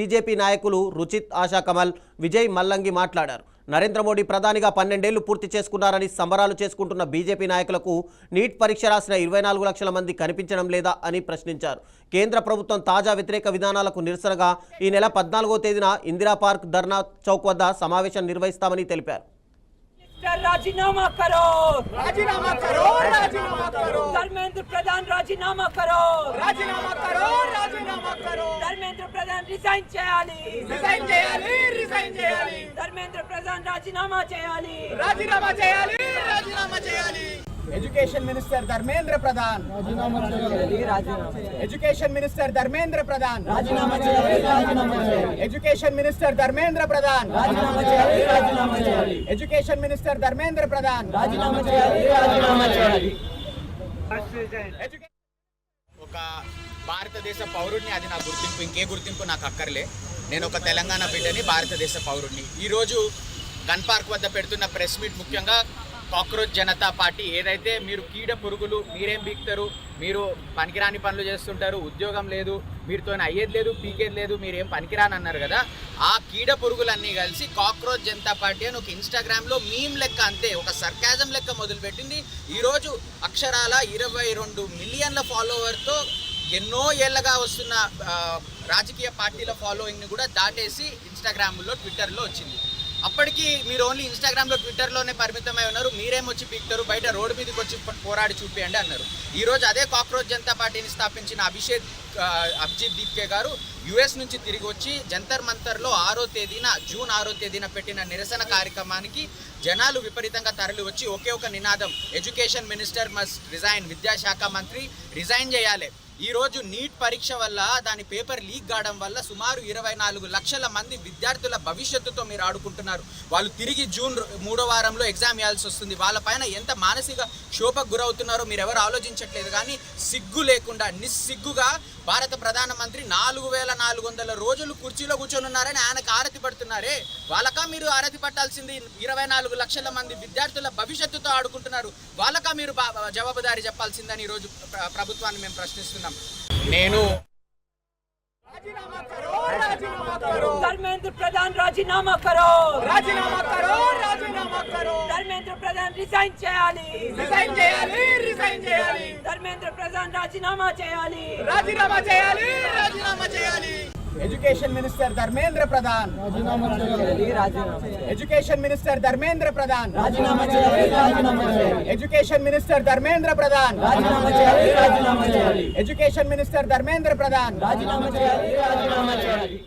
BJP నాయకులు రుచిత్ ఆశా కమల్, విజయ్ మల్లంగి మాట్లాడారు. నరేంద్ర మోడీ ప్రధానిగా 12 ఏళ్లు పూర్తి చేసుకున్నారని సంబరాలు చేసుకుంటున్న బీజేపీ నాయకులకు నీట్ పరీక్ష రాసిన 24 లక్షల మంది కనిపించడం లేదా అని ప్రశ్నించారు. కేంద్ర ప్రభుత్వం తాజా వ్యతిరేక విధానాలకు నిరసనగా ఈ నెల 14వ తేదీన ఇందిరా పార్క్ ధర్నా చౌక్ వద్ద సమావేశం నిర్వహిస్తామని తెలిపారు. राजीनामा करो, राजीनामा करो, राजीनामा करो, धर्मेंद्र प्रधान राजीनामा करो, राजीनामा करो, राजीनामा करो, धर्मेंद्र प्रधान रिजाइन చేయాలి, रिजाइन చేయాలి, रिजाइन చేయాలి, धर्मेंद्र प्रधान राजीनामा చేయాలి, राजीनामा చేయాలి, राजीनामा చేయాలి. एजुकेशन मिनिस्टर धर्मेंद्र प्रधान राजीनामा చేయాలి, राजीनामा చేయాలి. एजुकेशन मिनिस्टर धर्मेंद्र प्रधान राजीनामा చేయాలి, राजीनामा చేయాలి. एजुकेशन मिनिस्टर धर्मेंद्र प्रधान राजीनामा చేయాలి, राजीनामा చేయాలి. एजुकेशन मिनिस्टर धर्मेंद्र प्रधान राजीनामा చేయాలి, राजीनामा చేయాలి. ఒక భారతదేశ పౌరుడిని, అది నా గుర్తింపు, ఇంకే గుర్తింపు నాకు అక్కర్లే. నేను ఒక తెలంగాణ బిడ్డని, భారతదేశ పౌరుడిని. ఈరోజు గన్ పార్క్ వద్ద పెడుతున్న ప్రెస్ మీట్ ముఖ్యంగా కాక్రోచ్ జనతా పార్టీ ఏదైతే మీరు కీడ పురుగులు, మీరేం బీక్తారు, మీరు పనికిరాని పనులు చేస్తుంటారు, ఉద్యోగం లేదు, మీరుతో అయ్యేది లేదు, పీకేది లేదు, మీరేం పనికిరాని అన్నారు కదా, ఆ కీడ పురుగులన్నీ కలిసి కాక్రోచ్ జనతా పార్టీ అని ఒక ఇన్స్టాగ్రామ్లో మీమ్ లెక్క, అంతే ఒక సర్కాజం లెక్క మొదలుపెట్టింది. ఈరోజు అక్షరాల 22 మిలియన్ల ఫాలోవర్తో ఎన్నో ఏళ్ళగా వస్తున్న రాజకీయ పార్టీల ఫాలోయింగ్ని కూడా దాటేసి ఇన్స్టాగ్రామ్లో, ట్విట్టర్లో వచ్చింది. అప్పటికి మీరు ఓన్లీ ఇన్స్టాగ్రామ్లో, ట్విట్టర్లోనే పరిమితమై ఉన్నారు. మీరేమొచ్చి పీక్తారు, బయట రోడ్డు మీదకి వచ్చి పోరాడి చూపియండి అన్నారు. ఈరోజు అదే కాక్రోచ్ జనతా పార్టీని స్థాపించిన అభిజిత్ దీప్కే గారు యుఎస్ నుంచి తిరిగి వచ్చి జంతర్ మంతర్లో జూన్ 6వ తేదీన పెట్టిన నిరసన కార్యక్రమానికి జనాలు విపరీతంగా తరలి వచ్చి ఒకే ఒక నినాదం, ఎడ్యుకేషన్ మినిస్టర్ మస్ట్ రిజైన్, విద్యాశాఖ మంత్రి రిజైన్ చేయాలి. ఈరోజు నీట్ పరీక్ష వల్ల, దాని పేపర్ లీక్ కావడం వల్ల సుమారు 24 లక్షల మంది విద్యార్థుల భవిష్యత్తుతో మీరు ఆడుకుంటున్నారు. వాళ్ళు తిరిగి జూన్ 3వ వారంలో ఎగ్జామ్ ఇవ్వాల్సి వస్తుంది. వాళ్ళపైన ఎంత మానసిక క్షోభకు గురవుతున్నారో మీరు ఎవరు ఆలోచించట్లేదు. కానీ సిగ్గు లేకుండా నిస్సిగ్గుగా భారత ప్రధానమంత్రి 4400 రోజులు కుర్చీలో కూర్చొని ఉన్నారని ఆయనకు ఆరతి పడుతున్నారే, వాళ్ళకా మీరు ఆరతి పట్టాల్సింది? 24 లక్షల మంది విద్యార్థుల భవిష్యత్తుతో ఆడుకుంటున్నారు, వాళ్ళకా మీరు జవాబుదారీ చెప్పాల్సిందని ఈరోజు ప్రభుత్వాన్ని మేము ప్రశ్నిస్తున్నాం. నేను धर्मेंद्र प्रधान राजीनामा करो, राजीनामा करो, राजीनामा करो, धर्मेंद्र प्रधान रिजाइन చేయాలి, रिजाइन చేయాలి, रिजाइन చేయాలి, धर्मेंद्र प्रधान राजीनामा చేయాలి, राजीनामा చేయాలి, राजीनामा చేయాలి. एजुकेशन मिनिस्टर धर्मेंद्र प्रधान राजीनामा చేయాలి, राजीनामा చేయాలి. एजुकेशन मिनिस्टर धर्मेंद्र प्रधान राजीनामा చేయాలి, राजीनामा చేయాలి. एजुकेशन मिनिस्टर धर्मेंद्र प्रधान राजीनामा చేయాలి, राजीनामा చేయాలి. एजुकेशन मिनिस्टर धर्मेंद्र प्रधान राजीनामा చేయాలి, राजीनामा చేయాలి.